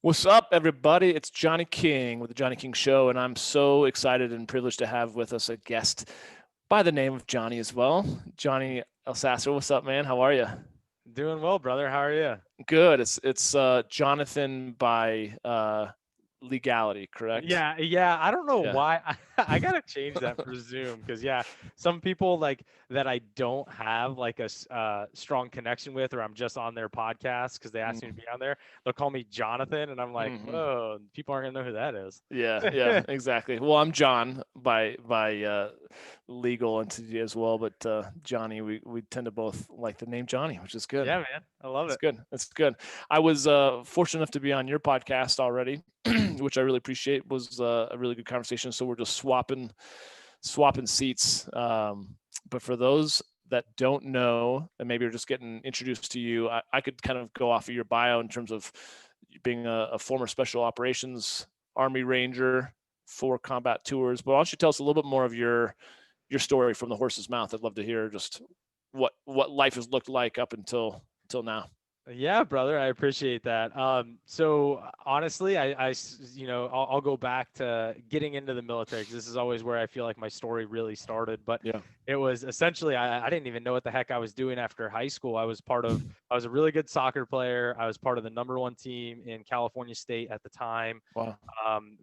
What's up, everybody? It's Johnny King with the Johnny King Show, and I'm so excited and privileged to have with us a guest by the name of Johnny as well. Johnny Elsasser, what's up, man? How are you? Doing well, brother. How are you? Good. It's Jonathan by legality, correct? Yeah. I don't know Yeah. why I gotta change that for Zoom because some people like that I don't have like a strong connection with, or I'm just on their podcast because they asked me to be on there. They'll call me Jonathan, and I'm like, Mm-hmm. whoa, people aren't gonna know who that is. Yeah, exactly. Well, I'm John by legal entity as well, but Johnny, we tend to both like the name Johnny, which is good. Yeah, man, I love It's it. good. It's good. I was fortunate enough to be on your podcast already, which I really appreciate. Was a really good conversation. So we're just swapping seats. But for those that don't know, and maybe are just getting introduced to you, I could kind of go off of your bio in terms of being a former special operations Army Ranger, 4 combat tours. But why don't you tell us a little bit more of your story from the horse's mouth? I'd love to hear just what life has looked like up until now. Yeah, brother, I appreciate that. So honestly, I'll go back to getting into the military because this is always where I feel like my story really started. But Yeah. it was essentially I didn't even know what the heck I was doing after high school. I was a really good soccer player. I was part of the #1 team in California State at the time. Wow.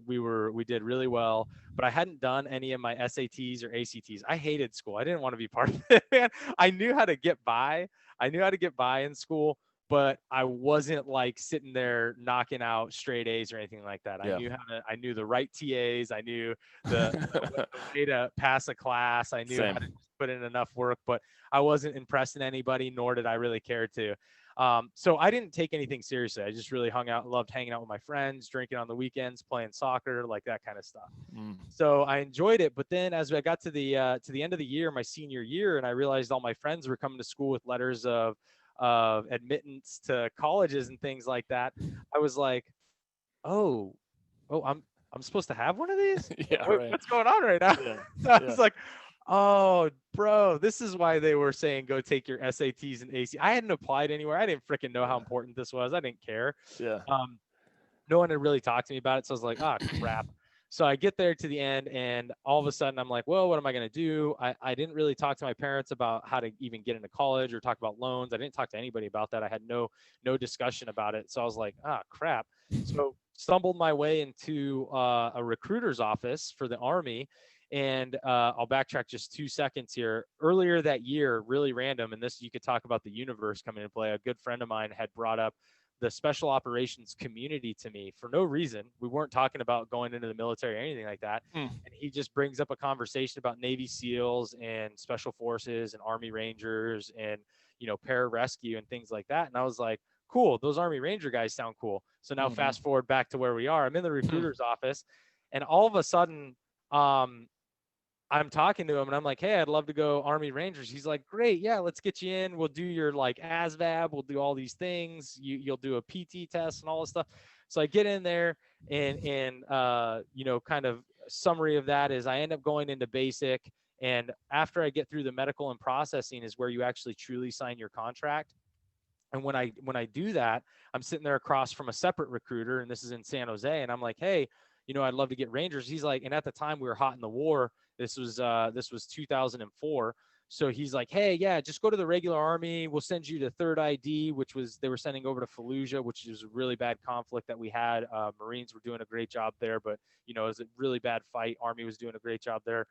We did really well, but I hadn't done any of my SATs or ACTs. I hated school. I didn't want to be part of it, man. I knew how to get by. I knew how to get by in school, but I wasn't like sitting there knocking out straight A's or anything like that. Yeah. I knew the right TAs. I knew the way to pass a class. I knew how to Same. put in enough work, but I wasn't impressing anybody, nor did I really care to. So I didn't take anything seriously. I just really hung out, loved hanging out with my friends, drinking on the weekends, playing soccer, like that kind of stuff. Mm. So I enjoyed it. But then as I got to the end of the year, my senior year, and I realized all my friends were coming to school with letters of admittance to colleges and things like that, I was like, oh, I'm supposed to have one of these? Yeah. Right. What's going on right now? Yeah. So I Yeah. was like, oh, bro, this is why they were saying go take your SATs and AC. I hadn't applied anywhere. I didn't freaking know how Yeah. important this was. I didn't care. Yeah. Um, no one had really talked to me about it. So I was like, ah, crap. So I get there to the end, and all of a sudden I'm like, well, what am I going to do? I didn't really talk to my parents about how to even get into college or talk about loans. I didn't talk to anybody about that. I had no discussion about it. So I was like, ah, crap. So stumbled my way into a recruiter's office for the Army. And I'll backtrack just 2 seconds here. Earlier that year, really random, and this you could talk about the universe coming into play. A good friend of mine had brought up the special operations community to me for no reason. We weren't talking about going into the military or anything like that. Mm. And he just brings up a conversation about Navy SEALs and special forces and Army Rangers and, pararescue and things like that. And I was like, cool, those Army Ranger guys sound cool. So now Mm-hmm. fast forward back to where we are. I'm in the recruiter's office, and all of a sudden, um, I'm talking to him and I'm like, hey, I'd love to go Army Rangers. He's like, great, yeah, let's get you in. We'll do your like ASVAB. We'll do all these things. You'll do a PT test and all this stuff. So I get in there, and kind of summary of that is I end up going into basic. And after I get through the medical and processing is where you actually truly sign your contract. And when I do that, I'm sitting there across from a separate recruiter, and this is in San Jose, and I'm like, hey, I'd love to get Rangers. He's like, and at the time we were hot in the war. This was 2004. So he's like, hey, yeah, just go to the regular Army. We'll send you to Third ID, which was they were sending over to Fallujah, which was a really bad conflict that we had. Marines were doing a great job there, but it was a really bad fight. Army was doing a great job there.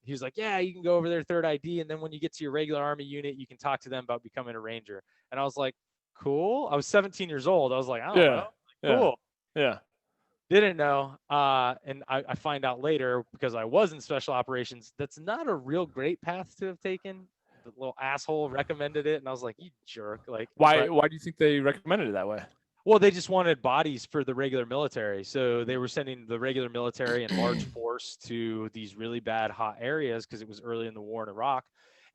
He was like, yeah, you can go over there, Third ID, and then when you get to your regular Army unit, you can talk to them about becoming a Ranger. And I was like, cool. I was 17 years old. I was like, I don't know. Yeah. Like, Yeah. cool. Yeah. Didn't know. And I find out later because I was in special operations. That's not a real great path to have taken. The little asshole recommended it. And I was like, you jerk. Like, Why? but Why do you think they recommended it that way? well, they just wanted bodies for the regular military. So they were sending the regular military in large force to these really bad hot areas because it was early in the war in Iraq.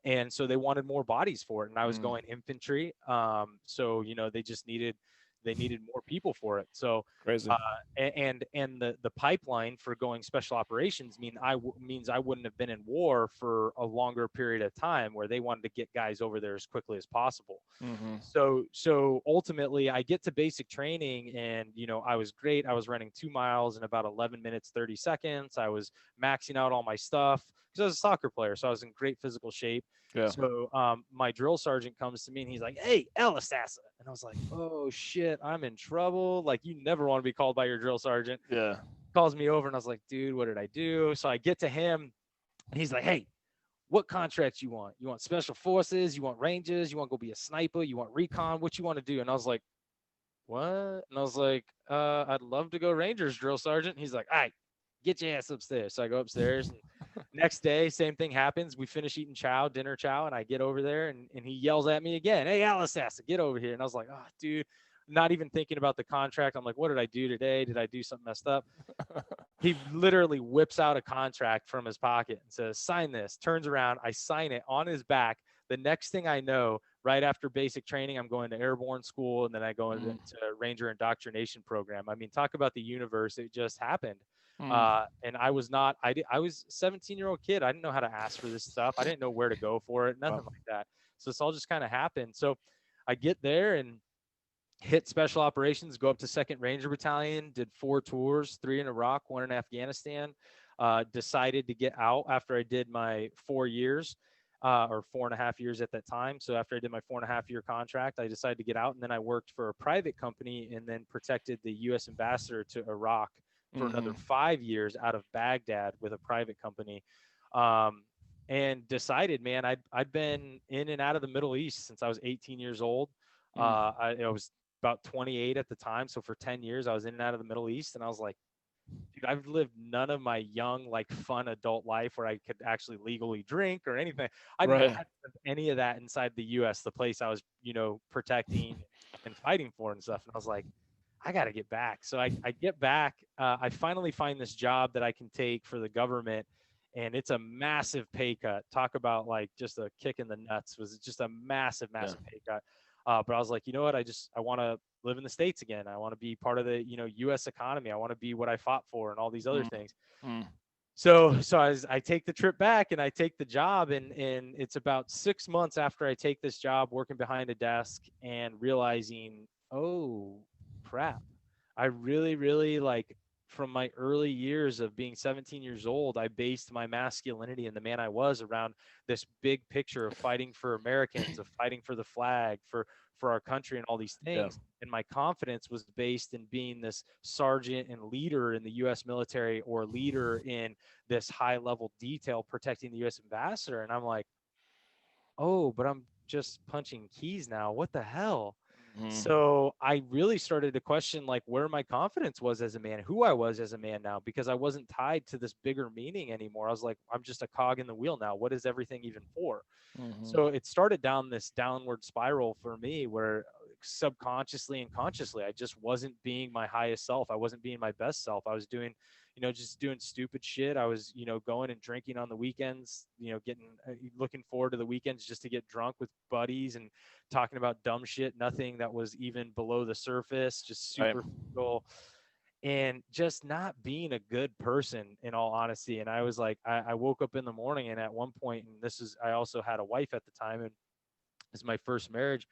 And so they wanted more bodies for it. And I was Mm. going infantry. So, they just needed they needed more people for it. So Crazy. uh, and the pipeline for going special operations means I wouldn't have been in war for a longer period of time, where they wanted to get guys over there as quickly as possible. Mm-hmm. So ultimately I get to basic training, and I was great. I was running 2 miles in about 11 minutes 30 seconds. I was maxing out all my stuff because I was a soccer player, so I was in great physical shape. Yeah. So my drill sergeant comes to me and he's like, "Hey, Elsasser," and I was like, "Oh shit, I'm in trouble." Like, you never want to be called by your drill sergeant. Yeah. Calls me over and I was like, "Dude, what did I do?" So I get to him and he's like, "Hey, what contracts you want? You want special forces? You want rangers? You want to go be a sniper? You want recon? What you want to do?" And I was like, "What?" And I was like, "I'd love to go rangers, drill sergeant." He's like, "All right, get your ass upstairs." So I go upstairs, and next day, same thing happens. We finish eating dinner chow, and I get over there, and he yells at me again, "Hey, Elsasser, get over here." And I was like, "Oh, dude," not even thinking about the contract. I'm like, "What did I do today? Did I do something messed up?" He literally whips out a contract from his pocket and says, "Sign this." Turns around, I sign it on his back. The next thing I know, right after basic training, I'm going to airborne school, and then I go into Ranger indoctrination program. I mean, talk about the universe. It just happened. And I was not, I was a 17-year-old kid. I didn't know how to ask for this stuff. I didn't know where to go for it, nothing like that. So it's all just kind of happened. So I get there and hit special operations, go up to 2nd Ranger Battalion, did 4 tours, 3 in Iraq, 1 in Afghanistan. Decided to get out after I did my 4 years, or 4.5 years at that time. So after I did my 4.5 year contract, I decided to get out, and then I worked for a private company and then protected the U.S. ambassador to Iraq for another 5 years out of Baghdad with a private company. And decided, man, I'd been in and out of the Middle East since I was 18 years old. I was about 28 at the time. So for 10 years, I was in and out of the Middle East. And I was like, dude, I've lived none of my young, like, fun adult life where I could actually legally drink or anything. I didn't have any of that inside the U.S., the place I was, protecting and fighting for and stuff. And I was like, I got to get back. So I get back. I finally find this job that I can take for the government. And it's a massive pay cut. Talk about like just a kick in the nuts. Was just a massive pay cut. But I was like, you know what? I want to live in the States again. I want to be part of the, U.S. economy. I want to be what I fought for and all these other things. So I take the trip back and I take the job, and it's about 6 months after I take this job working behind a desk and realizing, oh crap, I really, really, like, from my early years of being 17 years old, I based my masculinity and the man I was around this big picture of fighting for Americans, of fighting for the flag, for our country and all these things. And my confidence was based in being this sergeant and leader in the U.S. military, or leader in this high level detail protecting the U.S. ambassador. And I'm like, oh, but I'm just punching keys now. What the hell? So I really started to question, like, where my confidence was as a man, who I was as a man now, because I wasn't tied to this bigger meaning anymore. I was like, I'm just a cog in the wheel now. What is everything even for? So it started down this downward spiral for me, where subconsciously and consciously, I just wasn't being my highest self. I wasn't being my best self. I was doing, just doing stupid shit. I was, going and drinking on the weekends, looking forward to the weekends just to get drunk with buddies and talking about dumb shit, nothing that was even below the surface, just superficial, and just not being a good person, in all honesty. And I was like, I woke up in the morning, and at one point, and I also had a wife at the time, and it's my first marriage.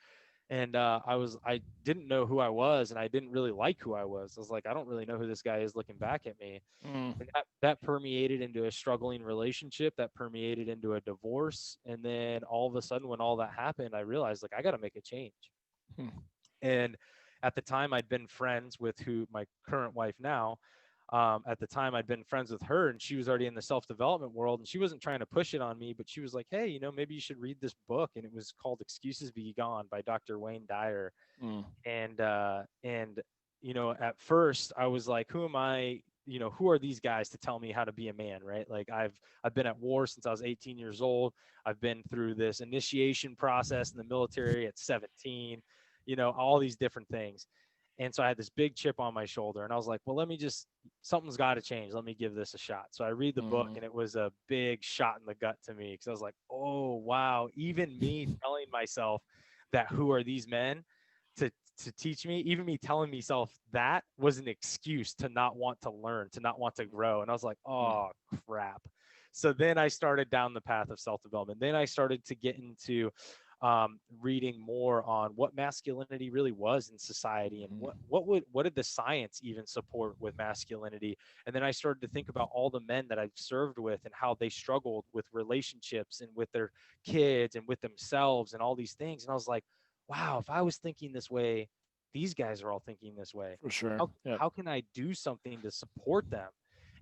And I didn't know who I was, and I didn't really like who I was. I was like, I don't really know who this guy is looking back at me. And that permeated into a struggling relationship, that permeated into a divorce. And then all of a sudden, when all that happened, I realized, like, I got to make a change. And at the time, I'd been friends with my current wife now. At the time, I'd been friends with her, and she was already in the self-development world, and she wasn't trying to push it on me, but she was like, hey, maybe you should read this book. And it was called Excuses Be Gone by Dr. Wayne Dyer. And at first I was like, who am I? Who are these guys to tell me how to be a man, right? Like, I've been at war since I was 18 years old. I've been through this initiation process in the military at 17, all these different things. And so I had this big chip on my shoulder, and I was like, well, something's got to change. Let me give this a shot. So I read the book, and it was a big shot in the gut to me, because I was like, oh, wow, even me telling myself that, who are these men, to to teach me. Even me telling myself that was an excuse to not want to learn, to not want to grow. And I was like, oh crap. So then I started down the path of self-development. Then I started to get into reading more on what masculinity really was in society, and what did the science even support with masculinity. And then I started to think about all the men that I've served with and how they struggled with relationships and with their kids and with themselves and all these things. And I was like, wow, if I was thinking this way, these guys are all thinking this way. For sure. How can I do something to support them?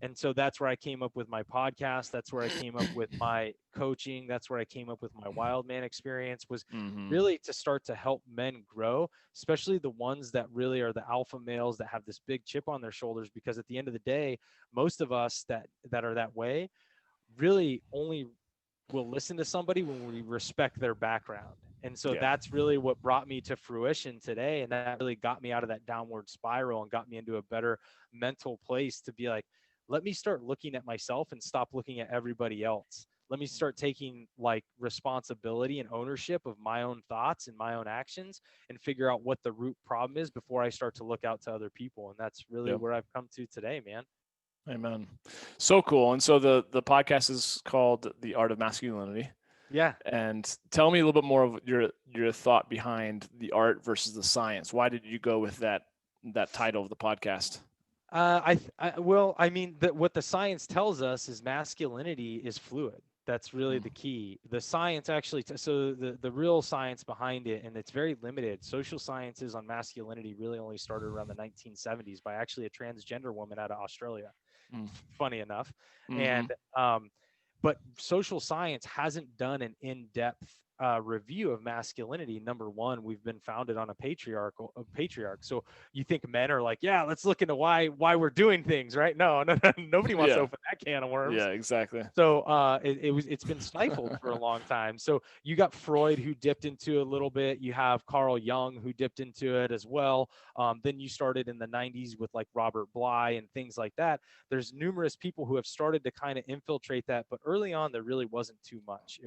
And so that's where I came up with my podcast. That's where I came up with my coaching. That's where I came up with my wild man experience, was really to start to help men grow, especially the ones that really are the alpha males that have this big chip on their shoulders. Because at the end of the day, most of us that are that way really only will listen to somebody when we respect their background. And so that's really what brought me to fruition today. And that really got me out of that downward spiral and got me into a better mental place to be like, let me start looking at myself and stop looking at everybody else. Let me start taking like responsibility and ownership of my own thoughts and my own actions, and figure out what the root problem is before I start to look out to other people. And that's really where I've come to today, man. Amen. So cool. And so the podcast is called The Art of Masculinity. Yeah. And tell me a little bit more of your thought behind the art versus the science. Why did you go with that title of the podcast? What the science tells us is masculinity is fluid. That's really the key. The science actually, so the real science behind it, and it's very limited. Social sciences on masculinity really only started around the 1970s by actually a transgender woman out of Australia. Funny enough. And but social science hasn't done an in-depth review of masculinity. Number one, we've been founded on a patriarch. So you think men are like, yeah, let's look into why we're doing things, right? No, nobody wants to open that can of worms. Yeah, exactly. So it's been stifled for a long time. So you got Freud, who dipped into a little bit. You have Carl Jung, who dipped into it as well. Then you started in the 90s with like Robert Bly and things like that. There's numerous people who have started to kind of infiltrate that, but early on there really wasn't too much.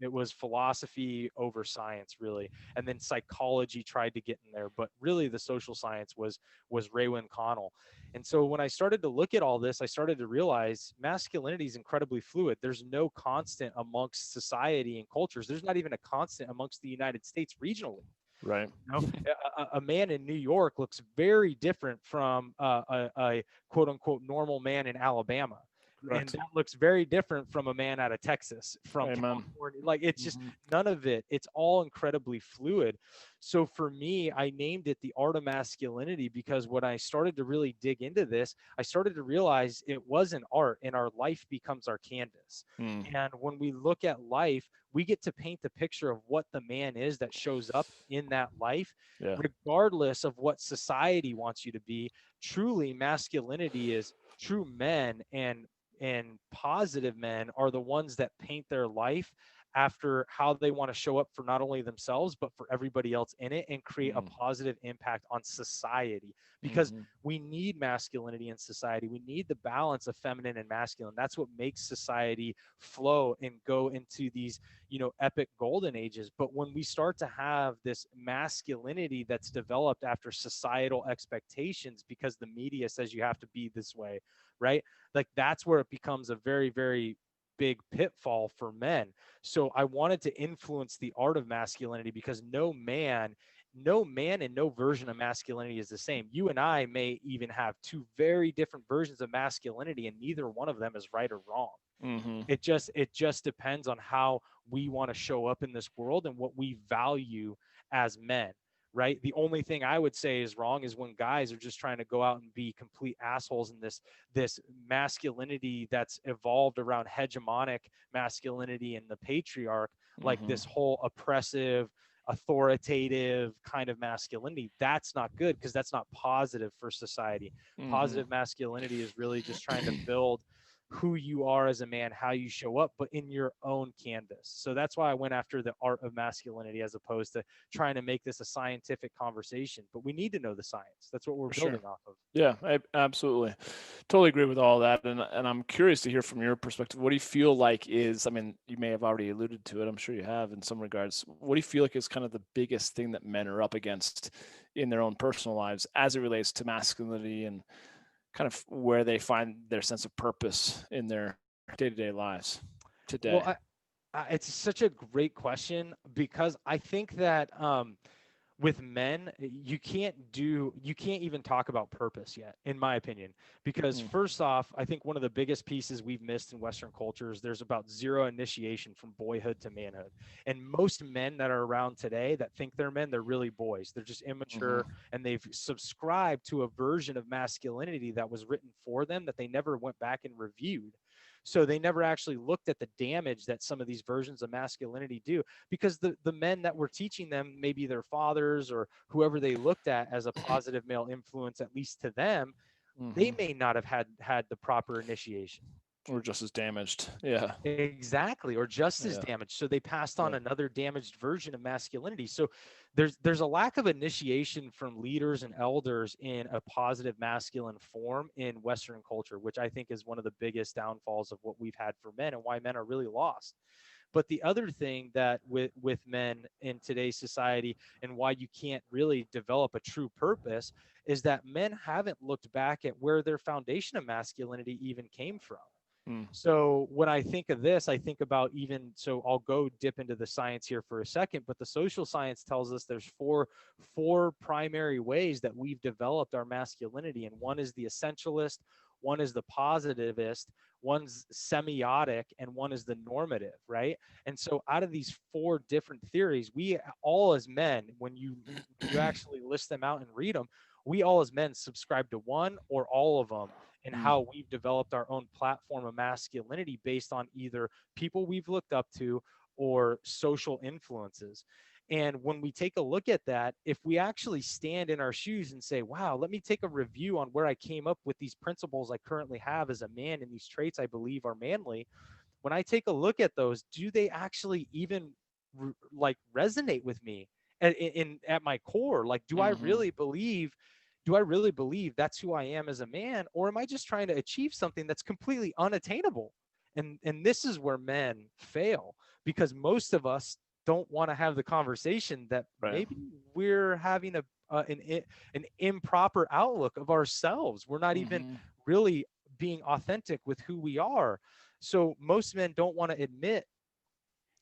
It was philosophy over science, really. And then psychology tried to get in there, but really the social science was Raywin Connell. And so when I started to look at all this, I started to realize masculinity is incredibly fluid. There's no constant amongst society and cultures. There's not even a constant amongst the United States regionally. Right. You know, a man in New York looks very different from a quote unquote normal man in Alabama. Correct. And that looks very different from a man out of Texas, from California. Like, it's just none of it. It's all incredibly fluid. So for me, I named it The Art of Masculinity, because when I started to really dig into this, I started to realize it was an art, and our life becomes our canvas. And when we look at life, we get to paint the picture of what the man is that shows up in that life, regardless of what society wants you to be. Truly, masculinity is true men, and positive men are the ones that paint their life after how they want to show up for not only themselves, but for everybody else in it, and create a positive impact on society. Because we need masculinity in society. We need the balance of feminine and masculine. That's what makes society flow and go into these, epic golden ages. But when we start to have this masculinity that's developed after societal expectations, because the media says you have to be this way, right? Like, that's where it becomes a very, very big pitfall for men. So I wanted to influence the art of masculinity, because no man and no version of masculinity is the same. You and I may even have two very different versions of masculinity, and neither one of them is right or wrong. It just depends on how we want to show up in this world and what we value as men. Right. The only thing I would say is wrong is when guys are just trying to go out and be complete assholes in this masculinity that's evolved around hegemonic masculinity and the patriarch, like this whole oppressive, authoritative kind of masculinity. That's not good, because that's not positive for society. Positive masculinity is really just trying to build who you are as a man, how you show up, but in your own canvas. So that's why I went after the art of masculinity, as opposed to trying to make this a scientific conversation. But we need to know the science. That's what we're building off of. Yeah, I absolutely. Totally agree with all that. And I'm curious to hear from your perspective. What do you feel like is, I mean, you may have already alluded to it, I'm sure you have in some regards. What do you feel like is kind of the biggest thing that men are up against in their own personal lives as it relates to masculinity and kind of where they find their sense of purpose in their day-to-day lives today? Well, it's such a great question because I think that with men, you can't even talk about purpose yet, in my opinion, because Mm, first off, I think one of the biggest pieces we've missed in Western cultures, there's about zero initiation from boyhood to manhood. And most men that are around today that think they're men, they're really boys. They're just mhm, immature and they've subscribed to a version of masculinity that was written for them that they never went back and reviewed. So they never actually looked at the damage that some of these versions of masculinity do, because the men that were teaching them, maybe their fathers or whoever they looked at as a positive male influence, at least to them, they mhm. may not have had the proper initiation. We're just as damaged. Yeah. Exactly, or just as Yeah. damaged. So they passed on Yeah. another damaged version of masculinity. So there's a lack of initiation from leaders and elders in a positive masculine form in Western culture, which I think is one of the biggest downfalls of what we've had for men and why men are really lost. But the other thing that with men in today's society and why you can't really develop a true purpose is that men haven't looked back at where their foundation of masculinity even came from. Mm, So when I think of this, I think about even, so I'll go dip into the science here for a second, but the social science tells us there's four primary ways that we've developed our masculinity. And one is the essentialist, one is the positivist, one's semiotic, and one is the normative, right? And so out of these four different theories, we all as men, when you actually list them out and read them, we all as men subscribe to one or all of them, and mm, how we've developed our own platform of masculinity based on either people we've looked up to or social influences. And when we take a look at that, if we actually stand in our shoes and say, wow, let me take a review on where I came up with these principles I currently have as a man and these traits I believe are manly, when I take a look at those, do they actually even like resonate with me at my core? Like, mhm. do I really believe that's who I am as a man, or am I just trying to achieve something that's completely unattainable? And this is where men fail, because most of us don't want to have the conversation that Right. maybe we're having an improper outlook of ourselves. We're not even Mhm. really being authentic with who we are. So most men don't want to admit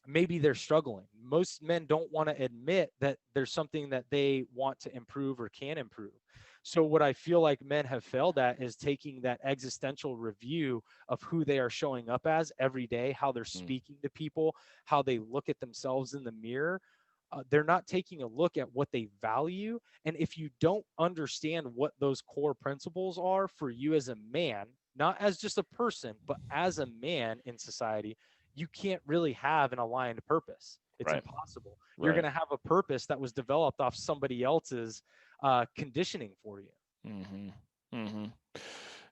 maybe they're struggling. Most men don't want to admit that there's something that they want to improve or can improve. So what I feel like men have failed at is taking that existential review of who they are showing up as every day, how they're Mm, speaking to people, how they look at themselves in the mirror. They're not taking a look at what they value. And if you don't understand what those core principles are for you as a man, not as just a person, but as a man in society, you can't really have an aligned purpose. It's right. impossible. You're going Right. to have a purpose that was developed off somebody else's conditioning for you. Mhm. Mhm.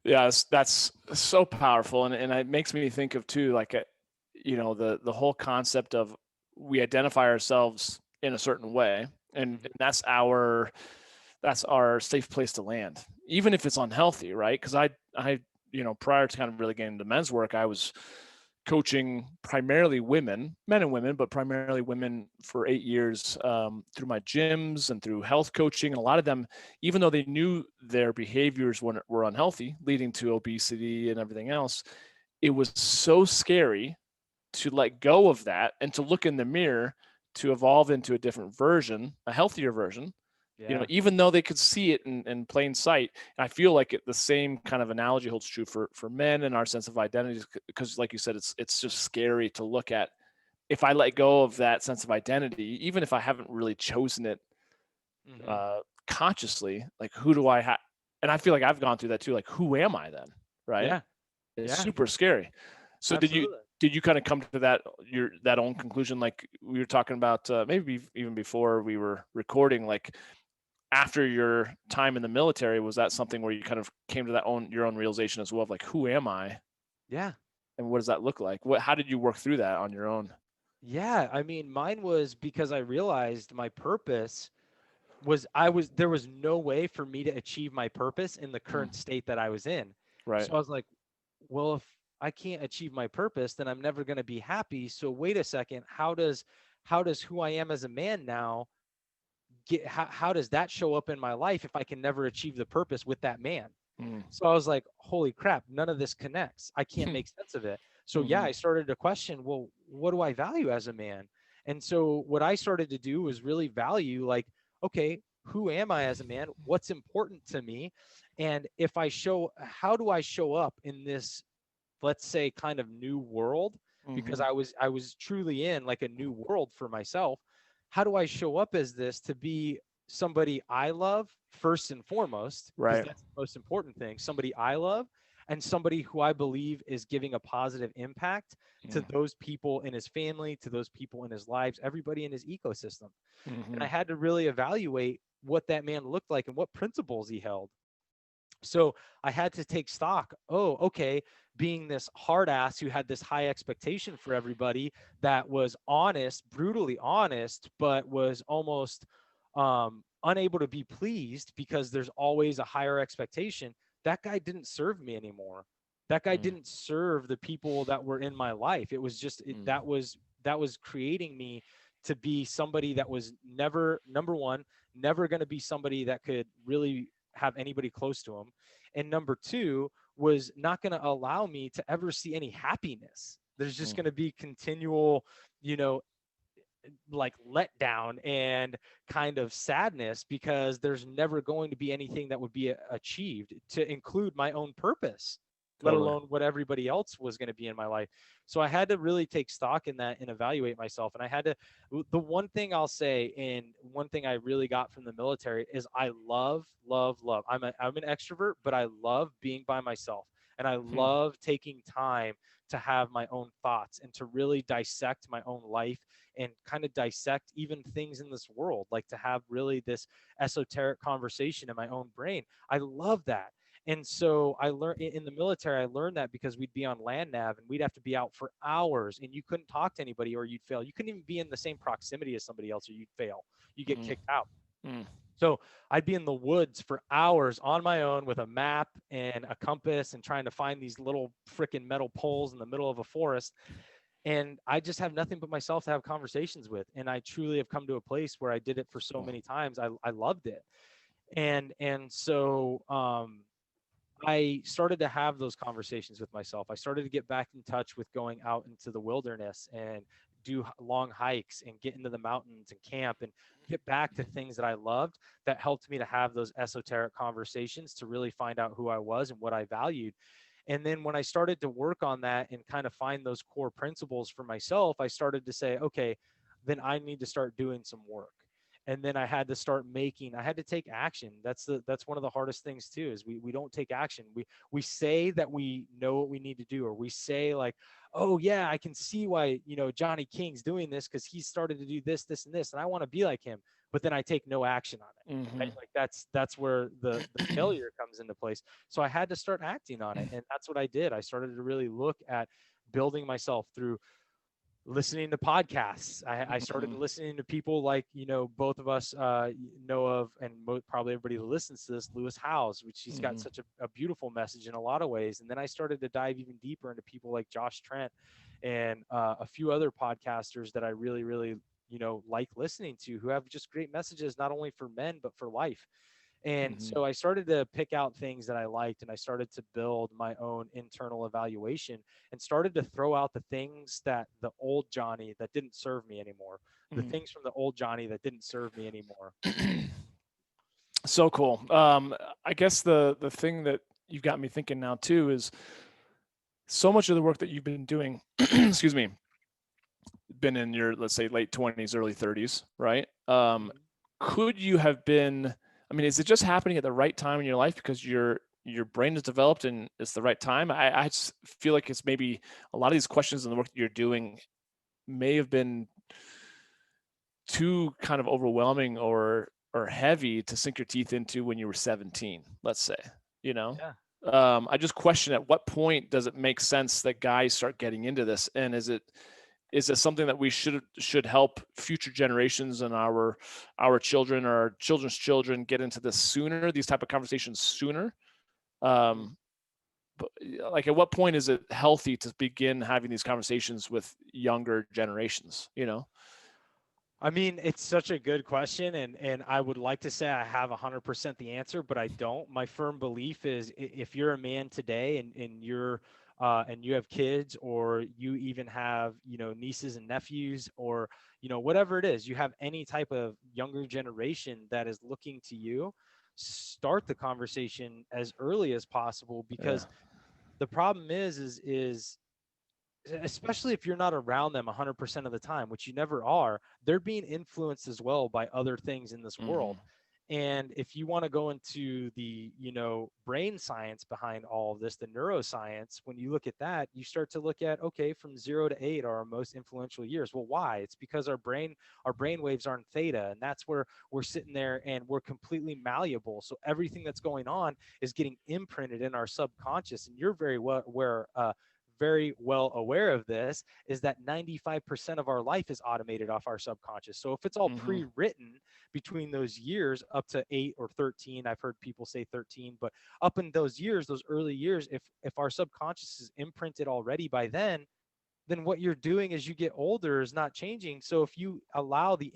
Yeah, that's so powerful, and it makes me think of too, like, the whole concept of we identify ourselves in a certain way, and Mm-hmm. that's our safe place to land, even if it's unhealthy, right? Because prior to kind of really getting into men's work, I was coaching primarily women, men and women, but primarily women for 8 years, through my gyms and through health coaching. And a lot of them, even though they knew their behaviors were unhealthy, leading to obesity and everything else, it was so scary to let go of that and to look in the mirror to evolve into a different version, a healthier version, Yeah. even though they could see it in plain sight. And I feel like the same kind of analogy holds true for men and our sense of identity, because like you said, it's just scary to look at. If I let go of that sense of identity, even if I haven't really chosen it Mm-hmm. uh, consciously, like, who do I have? And I feel like I've gone through that too. Like, who am I then? Right? Yeah. It's Yeah. super scary. So Absolutely. did you kind of come to that own conclusion, like we were talking about, maybe even before we were recording, like after your time in the military, was that something where you kind of came to your own realization as well of, like, who am I Yeah. and what does that look like? How did you work through that on your own? Yeah. I mean, mine was because I realized my purpose there was no way for me to achieve my purpose in the Mm, current state that I was in. right. So I was like, well, if I can't achieve my purpose, then I'm never going to be happy. So wait a second, how does who I am as a man now how does that show up in my life if I can never achieve the purpose with that man? Mm. So I was like, holy crap, none of this connects. I can't make sense of it. So yeah, I started to question, well, what do I value as a man? And so what I started to do was really value, like, okay, who am I as a man? What's important to me? And if I show, how do I show up in this, let's say, kind of new world? Because I was truly in like a new world for myself. How do I show up as this to be somebody I love first and foremost, because Right. that's the most important thing, somebody I love and somebody who I believe is giving a positive impact to Mm. those people in his family, to those people in his lives, everybody in his ecosystem. And Mm-hmm. I had to really evaluate what that man looked like and what principles he held. So I had to take stock. Oh, okay. Being this hard ass who had this high expectation for everybody, that was honest, brutally honest, but was almost unable to be pleased because there's always a higher expectation. That guy didn't serve me anymore. That guy Mm. didn't serve the people that were in my life. It was just that was creating me to be somebody that was never, number one, never going to be somebody that could really have anybody close to him. And number two, was not going to allow me to ever see any happiness. There's just Mm. going to be continual, you know, like letdown and kind of sadness, because there's never going to be anything that would be achieved to include my own purpose, let Totally. alone what everybody else was going to be in my life. So I had to really take stock in that and evaluate myself. And I had to, the one thing I'll say, and one thing I really got from the military, is I love. I'm an extrovert, but I love being by myself. And I Hmm. love taking time to have my own thoughts and to really dissect my own life and kind of dissect even things in this world, like to have really this esoteric conversation in my own brain. I love that. And so I learned in the military, I learned that because we'd be on land nav and we'd have to be out for hours and you couldn't talk to anybody or you'd fail. You couldn't even be in the same proximity as somebody else or you'd fail. You get Mm. kicked out. Mm. So I'd be in the woods for hours on my own with a map and a compass and trying to find these little freaking metal poles in the middle of a forest. And I just have nothing but myself to have conversations with. And I truly have come to a place where I did it for so Cool. many times. I loved it. And so I started to have those conversations with myself. I started to get back in touch with going out into the wilderness and do long hikes and get into the mountains and camp and get back to things that I loved, that helped me to have those esoteric conversations to really find out who I was and what I valued. And then when I started to work on that and kind of find those core principles for myself, I started to say, okay, then I need to start doing some work. And then I had to start making, I had to take action. That's one of the hardest things too, is we don't take action. We say that we know what we need to do, or we say like, oh yeah, I can see why, Johnny King's doing this because he started to do this, this, and this, and I want to be like him. But then I take no action on it. Right? Mm-hmm. Like that's where the failure comes into place. So I had to start acting on it. And that's what I did. I started to really look at building myself through listening to podcasts. I started Mm-hmm. listening to people like, both of us know of, and probably everybody that listens to this, Lewis Howes, which he's got Mm-hmm. such a beautiful message in a lot of ways. And then I started to dive even deeper into people like Josh Trent and a few other podcasters that I really, really, like listening to, who have just great messages, not only for men, but for life. And Mm-hmm. so I started to pick out things that I liked, and I started to build my own internal evaluation and started to throw out the things that the old Johnny that didn't serve me anymore, the things from the old Johnny that didn't serve me anymore. So cool. I guess the thing that you've got me thinking now too is so much of the work that you've been doing, excuse me, been in your, let's say, late 20s, early 30s, right? Could you have been, I mean, is it just happening at the right time in your life because your brain is developed and it's the right time? I just feel like it's maybe a lot of these questions and the work that you're doing may have been too kind of overwhelming or heavy to sink your teeth into when you were 17, let's say, you know? Yeah. I just question, at what point does it make sense that guys start getting into this? And is it something that we should help future generations and our children or our children's children get into this sooner, these type of conversations sooner? But like, at what point is it healthy to begin having these conversations with younger generations, you know? I mean, it's such a good question, and I would like to say I have 100% the answer, but I don't. My firm belief is if you're a man today and you have kids, or you even have, nieces and nephews, or, whatever it is, you have any type of younger generation that is looking to you, start the conversation as early as possible, Yeah. because the problem is especially if you're not around them 100% of the time, which you never are, they're being influenced as well by other things in this Mm-hmm. world. And if you want to go into the, brain science behind all of this, the neuroscience, when you look at that, you start to look at, okay, from 0 to 8 are our most influential years. Well, why? It's because our brain waves are in theta, and that's where we're sitting there and we're completely malleable. So everything that's going on is getting imprinted in our subconscious. And you're very well aware of this, is that 95% of our life is automated off our subconscious. So if it's all Mm-hmm. pre-written between those years up to 8 or 13, I've heard people say 13, but up in those years, those early years, if our subconscious is imprinted already by then what you're doing as you get older is not changing. So if you allow the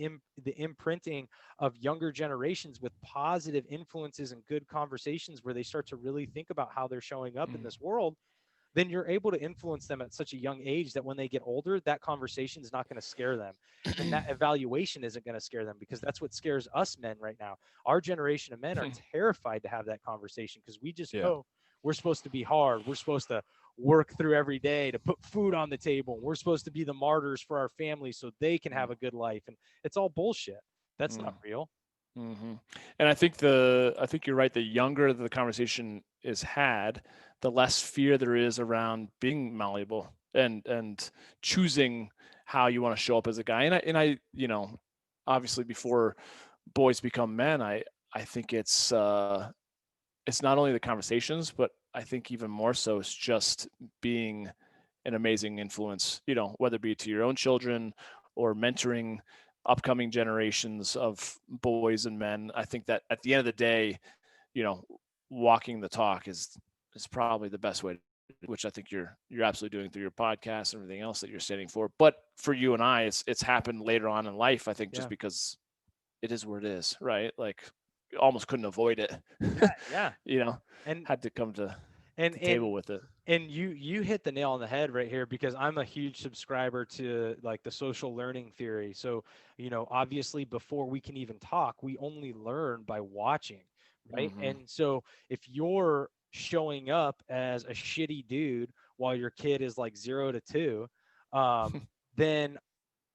imprinting of younger generations with positive influences and good conversations, where they start to really think about how they're showing up in this world, then you're able to influence them at such a young age that when they get older, that conversation is not going to scare them. And that evaluation isn't going to scare them, because that's what scares us men right now. Our generation of men are terrified to have that conversation, because we just Yeah. know we're supposed to be hard. We're supposed to work through every day to put food on the table. We're supposed to be the martyrs for our family so they can have a good life. And it's all bullshit. That's not real. Mm-hmm. And I think you're right. The younger the conversation is had, the less fear there is around being malleable and choosing how you want to show up as a guy. And I, obviously before boys become men, I think it's not only the conversations, but I think even more so it's just being an amazing influence, whether it be to your own children or mentoring upcoming generations of boys and men. I think that at the end of the day, you know, walking the talk is probably the best way, which I think you're absolutely doing through your podcast and everything else that you're standing for. But for you and I, it's happened later on in life, I think, just Yeah. because it is where it is, right? Like almost couldn't avoid it. Yeah. Yeah. you know, And had to come to and the and table with it. and you hit the nail on the head right here, because I'm a huge subscriber to like the social learning theory. So, obviously before we can even talk, we only learn by watching, right? Mm-hmm. And so if you're showing up as a shitty dude while your kid is like 0 to 2, then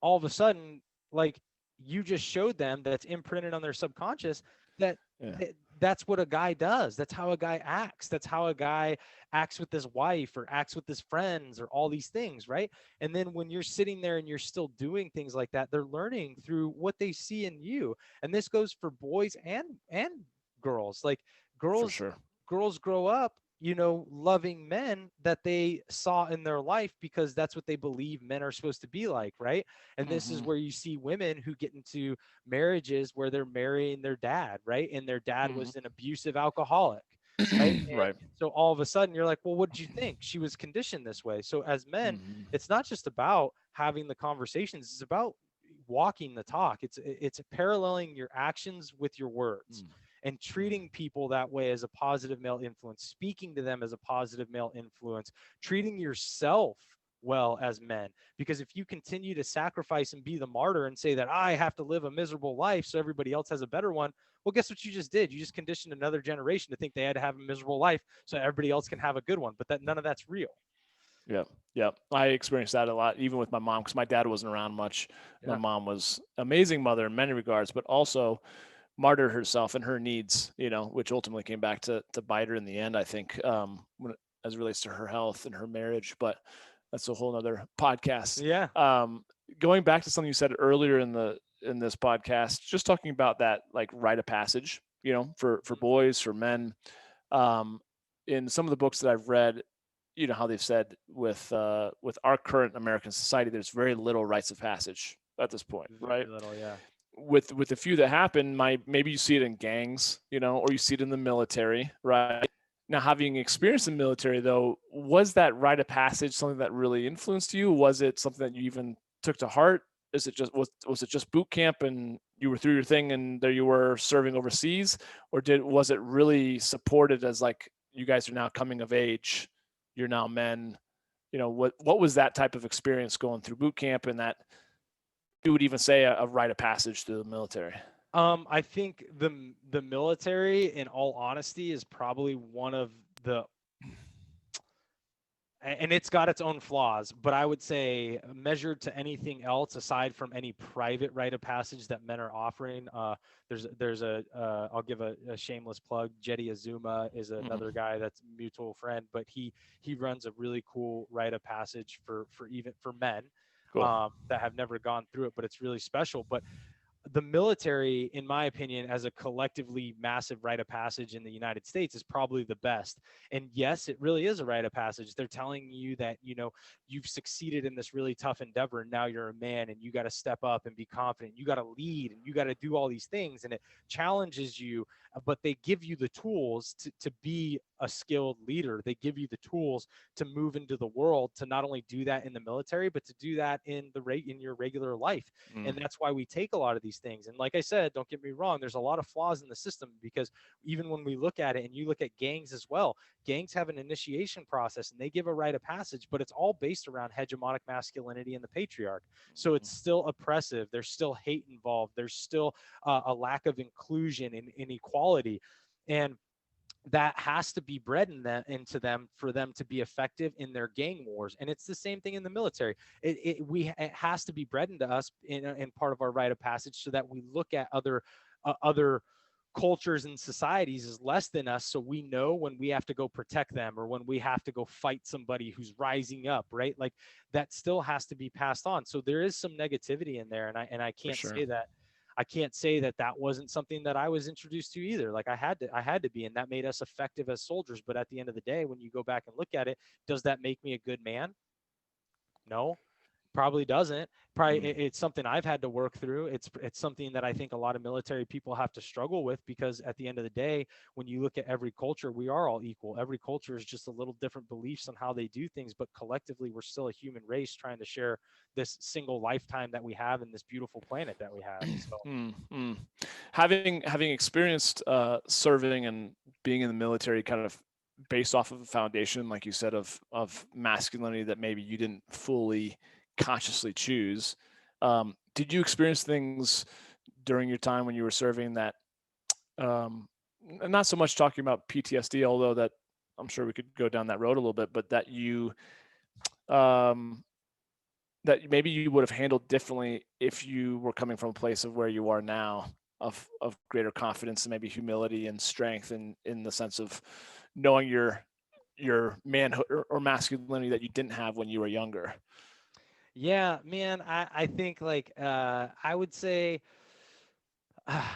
all of a sudden, like, you just showed them that's imprinted on their subconscious that Yeah. that's what a guy does. That's how a guy acts. That's how a guy acts with his wife or acts with his friends or all these things, right? And then when you're sitting there and you're still doing things like that, they're learning through what they see in you. And this goes for boys and girls. Like, For girls sure. girls grow up, loving men that they saw in their life, because that's what they believe men are supposed to be like, right? And this is Mm-hmm. where you see women who get into marriages where they're marrying their dad, right? And their dad Mm-hmm. was an abusive alcoholic, right? And Right. so all of a sudden you're like, well, what did you think? She was conditioned this way. So as men, Mm-hmm. it's not just about having the conversations, it's about walking the talk. It's paralleling your actions with your words, and treating people that way as a positive male influence, speaking to them as a positive male influence, treating yourself well as men. Because if you continue to sacrifice and be the martyr and say that I have to live a miserable life so everybody else has a better one, well, guess what you just did? You just conditioned another generation to think they had to have a miserable life so everybody else can have a good one. But that none of that's real. Yeah. Yeah. I experienced that a lot, even with my mom, because my dad wasn't around much. My Yeah. mom was amazing mother in many regards, but also martyred herself and her needs, which ultimately came back to bite her in the end, I think, as it relates to her health and her marriage. But that's a whole nother podcast. Yeah. Going back to something you said earlier in this podcast, just talking about that like rite of passage, for boys, for men. In some of the books that I've read, how they've said with our current American society, there's very little rites of passage at this point, right? Very little. Yeah. With the few that happen, maybe you see it in gangs, or you see it in the military, right? Now, having experienced the military, though, was that rite of passage something that really influenced you? Was it something that you even took to heart is it just was it just boot camp and you were through your thing and there you were serving overseas, or was it really supported as like you guys are now coming of age, you're now men, what was that type of experience going through boot camp, and that you would even say a rite of passage through the military? I think the military, in all honesty, is probably one of the, and it's got its own flaws, but I would say measured to anything else aside from any private rite of passage that men are offering, I'll give a shameless plug. Jetty Azuma is another Mm-hmm. guy that's a mutual friend, but he runs a really cool rite of passage for even for men Cool. that have never gone through it, but it's really special. But the military, in my opinion, as a collectively massive rite of passage in the United States, is probably the best. And yes, it really is a rite of passage. They're telling you that, you've succeeded in this really tough endeavor. And now you're a man and you got to step up and be confident. You got to lead and you got to do all these things. And it challenges you, but they give you the tools to be a skilled leader. They give you the tools to move into the world, to not only do that in the military, but to do that in your regular life. Mm. And that's why we take a lot of these things. And like I said, don't get me wrong, there's a lot of flaws in the system, because even when we look at it, and you look at gangs as well, gangs have an initiation process and they give a rite of passage, but it's all based around hegemonic masculinity and the patriarch. So it's still oppressive. There's still hate involved. There's still a lack of inclusion and inequality. And that has to be bred into them for them to be effective in their gang wars. And it's the same thing in the military. It has to be bred into us in part of our rite of passage, so that we look at other cultures and societies as less than us, so we know when we have to go protect them, or when we have to go fight somebody who's rising up, right? Like, that still has to be passed on. So there is some negativity in there, and I For can't sure. say that that wasn't something that I was introduced to either. Like, I had to be, and that made us effective as soldiers. But at the end of the day, when you go back and look at it, does that make me a good man? No, probably doesn't. Probably Mm. it's something I've had to work through. It's something that I think a lot of military people have to struggle with, because at the end of the day, when you look at every culture, we are all equal. Every culture is just a little different beliefs on how they do things, but collectively we're still a human race trying to share this single lifetime that we have and this beautiful planet that we have. So Mm, mm. Having experienced serving and being in the military, kind of based off of a foundation, like you said, of masculinity that maybe you didn't fully consciously choose. Did you experience things during your time when you were serving that, not so much talking about PTSD, although that I'm sure we could go down that road a little bit, but um, that maybe you would have handled differently if you were coming from a place of where you are now, of greater confidence and maybe humility and strength, in the sense of knowing your manhood or masculinity that you didn't have when you were younger? yeah, man, I think, like, I would say,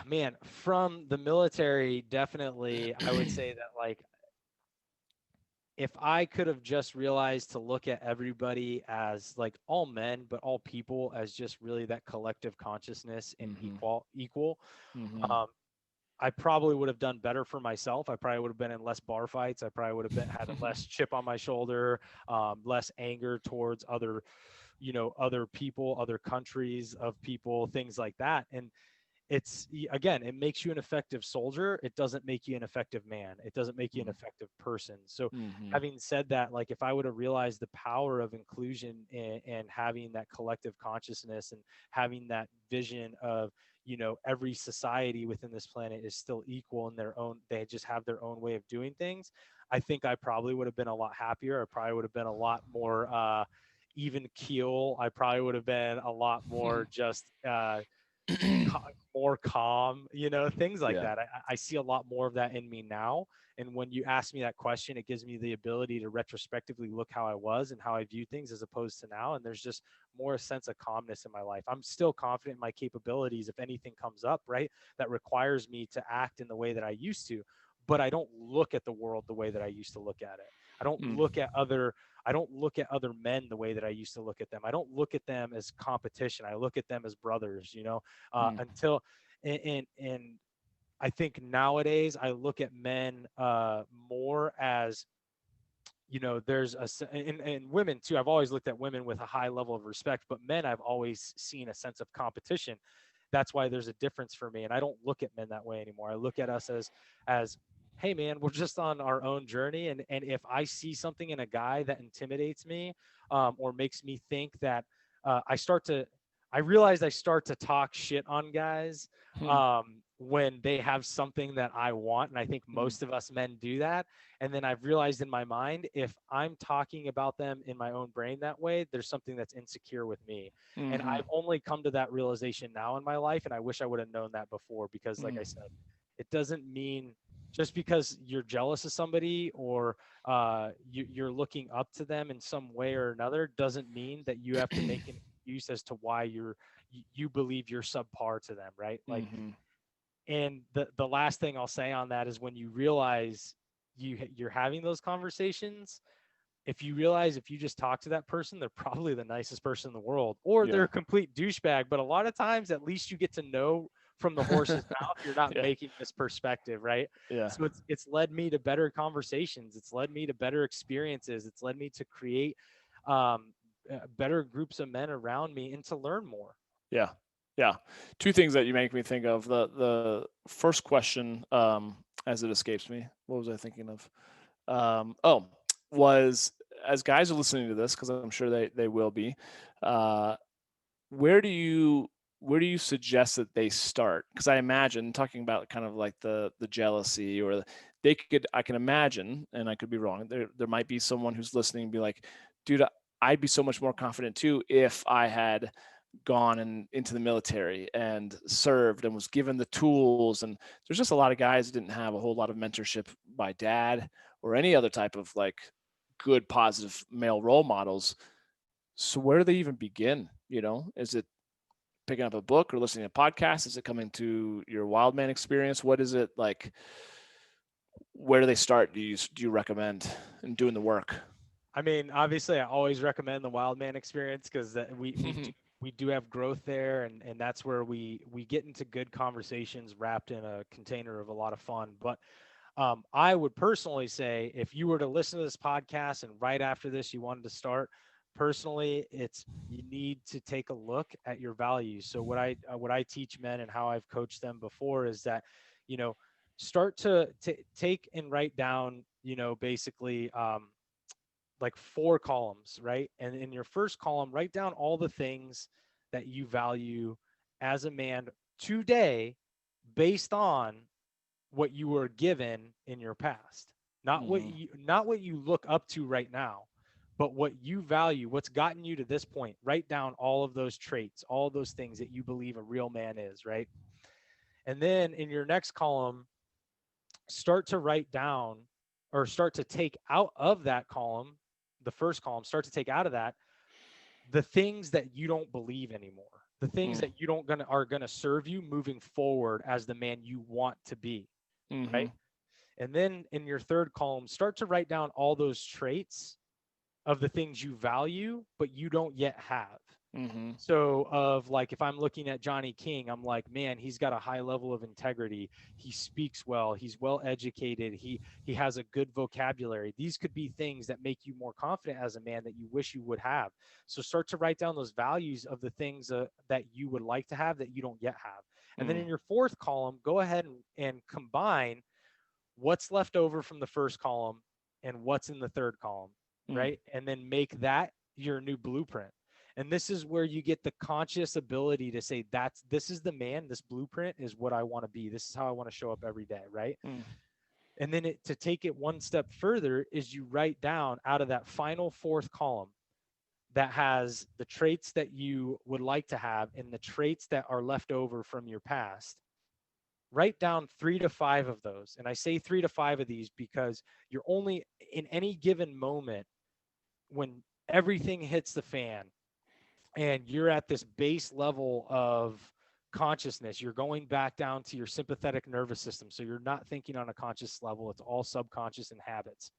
man, from the military, definitely, I would say that, like, if I could have just realized to look at everybody as, like, all men, but all people as just really that collective consciousness and Hmm. equal, Hmm. um, I probably would have done better for myself. I probably would have been in less bar fights. I probably would have had less chip on my shoulder, less anger towards other people, other countries of people, things like that. And again, it makes you an effective soldier. It doesn't make you an effective man. It doesn't make you an effective person. So Hmm. having said that, like, if I would have realized the power of inclusion, and having that collective consciousness, and having that vision of, every society within this planet is still equal in their own, they just have their own way of doing things, I think I probably would have been a lot happier. I probably would have been a lot more even keel. I probably would have been a lot more just more calm, things like Yeah. that. I see a lot more of that in me now. And when you ask me that question, it gives me the ability to retrospectively look how I was and how I view things as opposed to now. And there's just more a sense of calmness in my life. I'm still confident in my capabilities if anything comes up, right, that requires me to act in the way that I used to. But I don't look at the world the way that I used to look at it. I don't Mm. look at other I don't look at other men the way that I used to look at them. I don't look at them as competition. I look at them as brothers, Mm. until and I think nowadays I look at men more as there's and women too. I've always looked at women with a high level of respect, but men, I've always seen a sense of competition. That's why there's a difference for me. And I don't look at men that way anymore. I look at us as, hey man, we're just on our own journey. And if I see something in a guy that intimidates me, or makes me think that, I start to, I realize I start to talk shit on guys, Hmm. when they have something that I want. And I think Hmm. most of us men do that. And then I've realized in my mind, if I'm talking about them in my own brain that way, there's something that's insecure with me. And Hmm. I've only come to that realization now in my life. And I wish I would have known that before, because like I Hmm. said, it doesn't mean just because you're jealous of somebody, or you're looking up to them in some way or another, doesn't mean that you have to make an excuse as to why you believe you're subpar to them, right? Like, Hmm. and the last thing I'll say on that is, when you realize you're having those conversations, if you realize if you just talk to that person, they're probably the nicest person in the world, or they're Yeah. a complete douchebag. But a lot of times, at least you get to know from the horse's mouth, you're not Yeah. making this perspective, right? Yeah. So it's led me to better conversations. It's led me to better experiences. It's led me to create, um, better groups of men around me, and to learn more. Yeah. Yeah. Two things that you make me think of. The first question, as it escapes me, what was I thinking of? Oh, was, as guys are listening to this, because I'm sure they will be, uh, where do you where do you suggest that they start? Because I imagine, talking about kind of like the jealousy, or I can imagine, and I could be wrong. There might be someone who's listening and be like, dude, I'd be so much more confident too if I had gone into the military and served and was given the tools. And there's just a lot of guys that didn't have a whole lot of mentorship by dad or any other type of like good positive male role models. So where do they even begin? Is it picking up a book or listening to podcasts? Is it coming to your wild man experience? What is it like? Where do they start? Do you recommend in doing the work? I mean, obviously, I always recommend the Wild Man experience, because we do have growth there, and that's where we get into good conversations wrapped in a container of a lot of fun. But I would personally say, if you were to listen to this podcast and right after this you wanted to start, personally, it's you need to take a look at your values. So what I teach men, and how I've coached them before, is that, you know start to take and write down, basically, like 4 columns, right? And in your first column, write down all the things that you value as a man today, based on what you were given in your past. Hmm. Not what you look up to right now, but what you value, what's gotten you to this point. Write down all of those traits, all of those things that you believe a real man is, right? And then in your next column, start to write down, or start to take out of that column, the first column, start to take out of that the things that you don't believe anymore, the things that you don't gonna are gonna serve you moving forward as the man you want to be, Hmm. right? And then in your third column, start to write down all those traits of the things you value but you don't yet have. Hmm. So, of like, if I'm looking at Johnny King, I'm like, man, he's got a high level of integrity. He speaks well. He's well educated. He has a good vocabulary. These could be things that make you more confident as a man that you wish you would have. So start to write down those values of the things, that you would like to have that you don't yet have. And then in Hmm. your fourth column, go ahead and combine what's left over from the first column and what's in the third column, Hmm. right? And then make that your new blueprint. And this is where you get the conscious ability to say, this is the man, this blueprint is what I want to be. This is how I want to show up every day, right? Hmm. And then to take it one step further is you write down out of that final fourth column that has the traits that you would like to have and the traits that are left over from your past. Write down 3 to 5 of those. And I say 3 to 5 of these because you're only in any given moment, when everything hits the fan and you're at this base level of consciousness, you're going back down to your sympathetic nervous system. So you're not thinking on a conscious level, it's all subconscious and habits.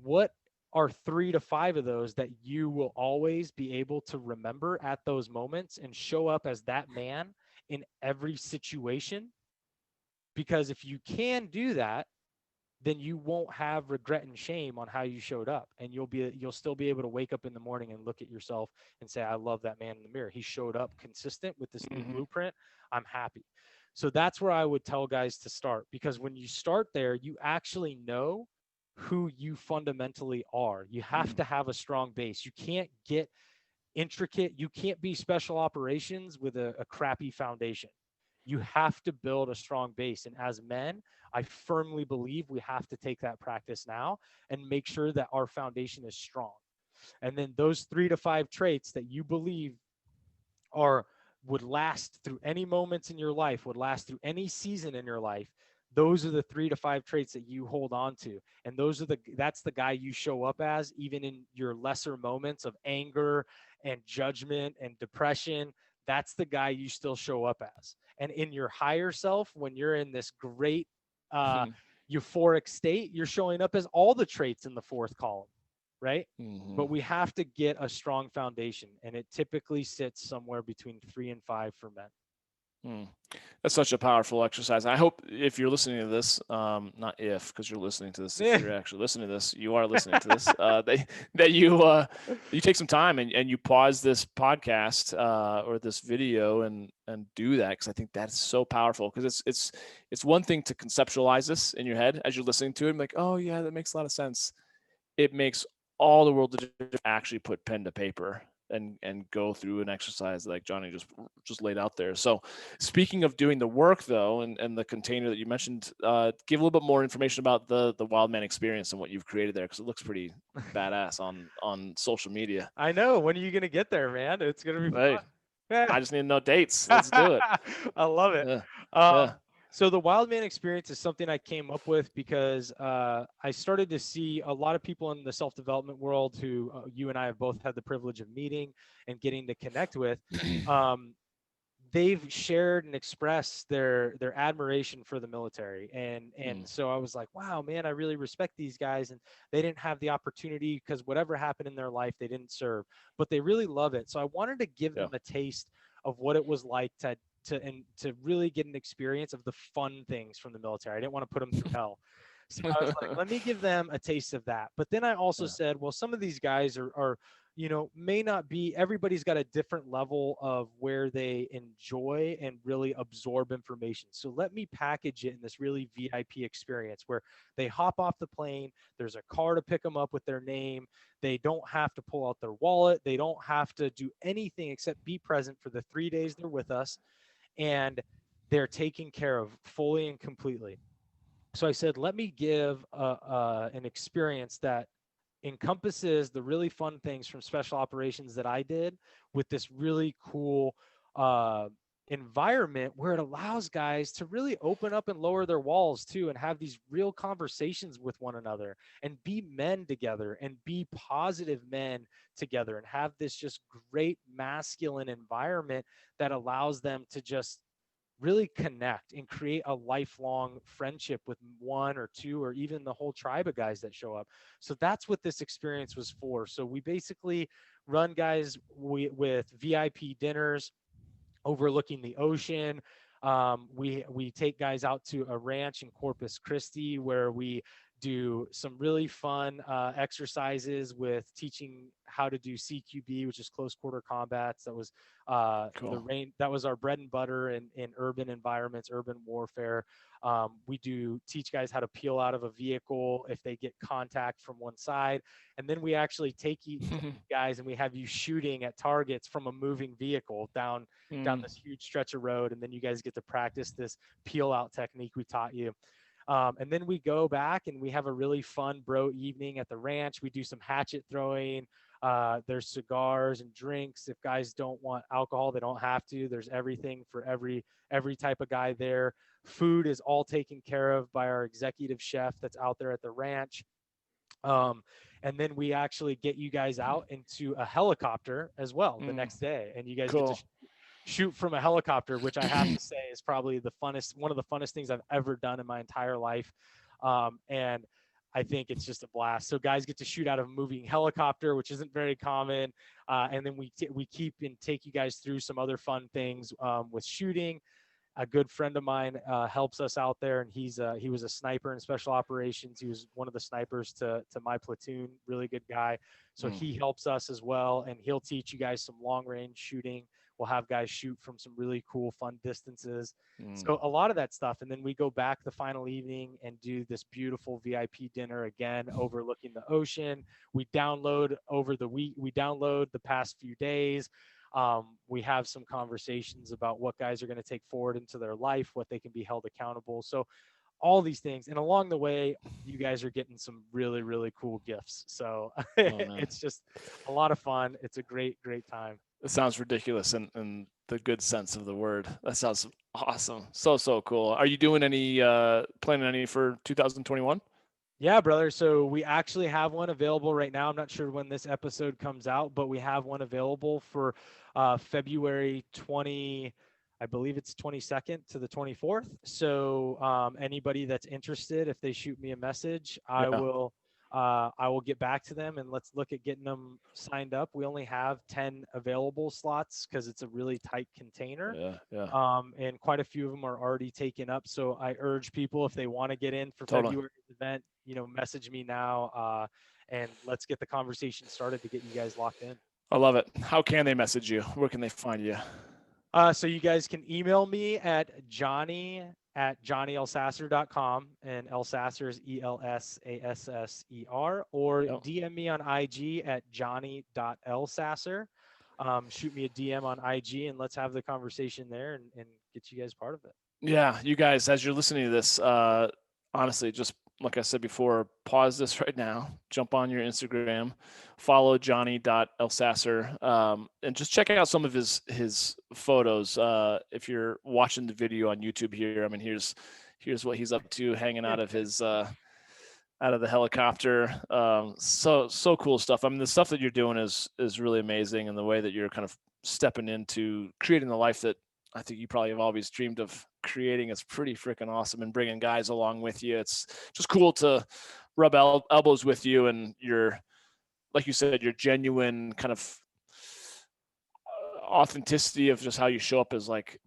What are 3 to 5 of those that you will always be able to remember at those moments and show up as that man in every situation? Because if you can do that, then you won't have regret and shame on how you showed up. And you'll still be able to wake up in the morning and look at yourself and say, I love that man in the mirror. He showed up consistent with this new Mm-hmm. blueprint. I'm happy. So that's where I would tell guys to start, because when you start there, you actually know who you fundamentally are. You have to have a strong base. You can't get intricate. You can't be special operations with a crappy foundation. You have to build a strong base. And as men, I firmly believe we have to take that practice now and make sure that our foundation is strong. And then those 3 to 5 traits that you believe are would last through any moments in your life, would last through any season in your life. Those are the 3 to 5 traits that you hold on to. And that's the guy you show up as, even in your lesser moments of anger and judgment and depression. That's the guy you still show up as. And in your higher self, when you're in this great uh, Mm-hmm. euphoric state, you're showing up as all the traits in the fourth column, right? Mm-hmm. But we have to get a strong foundation, and it typically sits somewhere between 3 and 5 for men. That's such a powerful exercise. I hope if you're listening to this, not if, because you're listening to this, if you're actually listening to this, you are listening to this, that you take some time and you pause this podcast or this video and do that, because I think that's so powerful. Because it's one thing to conceptualize this in your head as you're listening to it, like, oh yeah, that makes a lot of sense. It makes all the world to actually put pen to paper and go through an exercise like Johnny just laid out there. So speaking of doing the work though, and the container that you mentioned, give a little bit more information about the Wild Man experience and what you've created there, because it looks pretty badass on social media. I know. When are you going to get there, man? It's going to be Hey, fun. I just need to know dates. Let's do it. I love it. Yeah. Um, Yeah. so the Wild Man experience is something I came up with because I started to see a lot of people in the self-development world who you and I have both had the privilege of meeting and getting to connect with. Um, they've shared and expressed their admiration for the military, and so I was like, wow, man, I really respect these guys, and they didn't have the opportunity because whatever happened in their life, they didn't serve, but they really love it. So I wanted to give Yeah. them a taste of what it was like to really get an experience of the fun things from the military. I didn't want to put them through hell. So I was like, let me give them a taste of that. But then I also Yeah. said, well, some of these guys are may not be, everybody's got a different level of where they enjoy and really absorb information. So let me package it in this really VIP experience where they hop off the plane, there's a car to pick them up with their name. They don't have to pull out their wallet. They don't have to do anything except be present for the 3 days they're with us. And they're taken care of fully and completely. So I said, let me give an experience that encompasses the really fun things from special operations that I did with this really cool uh, environment where it allows guys to really open up and lower their walls too, and have these real conversations with one another and be men together and be positive men together and have this just great masculine environment that allows them to just really connect and create a lifelong friendship with one or two or even the whole tribe of guys that show up. So that's what this experience was for. So we basically run guys with VIP dinners overlooking the ocean. We take guys out to a ranch in Corpus Christi where we do some really fun exercises with teaching how to do CQB, which is close quarter combats. That was Cool. that was our bread and butter in urban environments, urban warfare. We do teach guys how to peel out of a vehicle if they get contact from one side, and then we actually take you guys and we have you shooting at targets from a moving vehicle down this huge stretch of road, and then you guys get to practice this peel out technique we taught you. And then we go back and we have a really fun bro evening at the ranch. We do some hatchet throwing. There's cigars and drinks. If guys don't want alcohol, they don't have to. There's everything for every type of guy there. Food is all taken care of by our executive chef that's out there at the ranch. Um, and then we actually get you guys out into a helicopter as well the next day, and you guys get to Cool. shoot from a helicopter, which I have to say is probably one of the funnest things I've ever done in my entire life. And I think it's just a blast. So guys get to shoot out of a moving helicopter, which isn't very common. And then we keep and take you guys through some other fun things with shooting. a good friend of mine helps us out there, and he was a sniper in special operations. He was one of the snipers to my platoon. Really good guy. So he helps us as well, and he'll teach you guys some long range shooting. We'll have guys shoot from some really cool, fun distances. So a lot of that stuff, and then we go back the final evening and do this beautiful VIP dinner again, overlooking the ocean. We download over the week. We download the past few days. We have some conversations about what guys are going to take forward into their life, what they can be held accountable. So all these things. And along the way, you guys are getting some really, really cool gifts. So it's just a lot of fun. It's a great, great time. It sounds ridiculous in the good sense of the word. That sounds awesome. So cool. Are you doing any, planning any for 2021? Yeah, brother. So we actually have one available right now. I'm not sure when this episode comes out, but we have one available for February 20, I believe it's 22nd to the 24th. So anybody that's interested, if they shoot me a message, I will get back to them and let's look at getting them signed up. We only have 10 available slots because it's a really tight container. And quite a few of them are already taken up. So I urge people, if they want to get in for February's event, message me now and let's get the conversation started to get you guys locked in. I love it. How can they message you? Where can they find you? So you guys can email me at johnny@johnnyelsasser.com, and Elsasser is ELSASSER, or DM me on IG at johnny.elsasser. Shoot me a DM on IG and let's have the conversation there and get you guys part of it. Yeah, you guys, as you're listening to this, honestly, just like I said before, pause this right now, jump on your Instagram, follow johnny.elsasser, and just check out some of his photos. If you're watching the video on YouTube here, I mean, here's what he's up to, hanging out of his out of the helicopter. So cool stuff. I mean, the stuff that you're doing is really amazing, and the way that you're kind of stepping into creating the life that I think you probably have always dreamed of creating is pretty freaking awesome, and bringing guys along with you. It's just cool to rub elbows with you, and like you said, your genuine kind of authenticity of just how you show up as like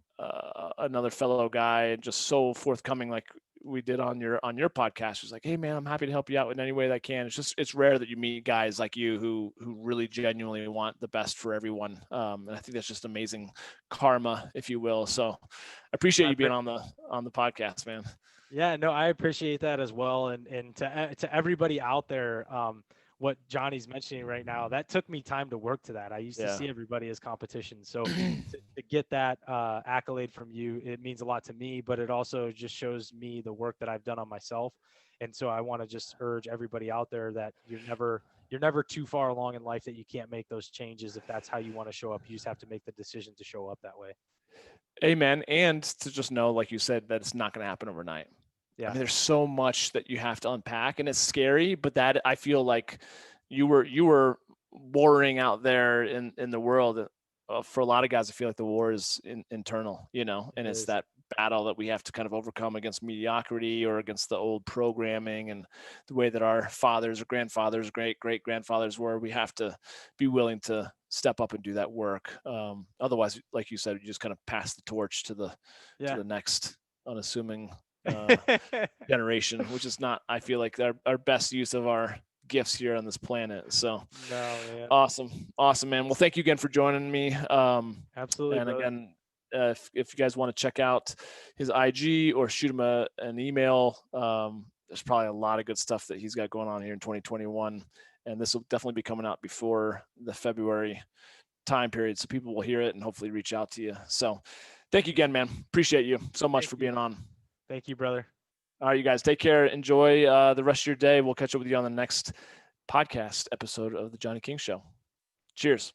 another fellow guy, and just so forthcoming, like we did on your podcast. It's like, hey man, I'm happy to help you out in any way that I can. It's rare that you meet guys like you who really genuinely want the best for everyone. And I think that's just amazing karma, if you will. So I appreciate you being on the podcast, man. Yeah, no, I appreciate that as well. And to everybody out there, what Johnny's mentioning right now, that took me time to work to that. I used to see everybody as competition. So to get that accolade from you, it means a lot to me, but it also just shows me the work that I've done on myself. And so I want to just urge everybody out there that you're never too far along in life that you can't make those changes. If that's how you want to show up, you just have to make the decision to show up that way. Amen. And to just know, like you said, that it's not going to happen overnight. Yeah. I mean, there's so much that you have to unpack, and it's scary, but that I feel like you were warring out there in the world. For a lot of guys, I feel like the war is internal, and it's that battle that we have to kind of overcome against mediocrity or against the old programming and the way that our fathers or grandfathers, great grandfathers were. We have to be willing to step up and do that work. Otherwise, like you said, you just kind of pass the torch to the next unassuming generation, which is not, I feel like, our best use of our gifts here on this planet. So awesome, man. Well, thank you again for joining me. Absolutely. And again, if you guys want to check out his IG or shoot him an email, there's probably a lot of good stuff that he's got going on here in 2021, and this will definitely be coming out before the February time period, so people will hear it and hopefully reach out to you. So thank you again, man. Appreciate you so much for being on. Thank you, brother. All right, you guys, take care. Enjoy the rest of your day. We'll catch up with you on the next podcast episode of the Johnny King Show. Cheers.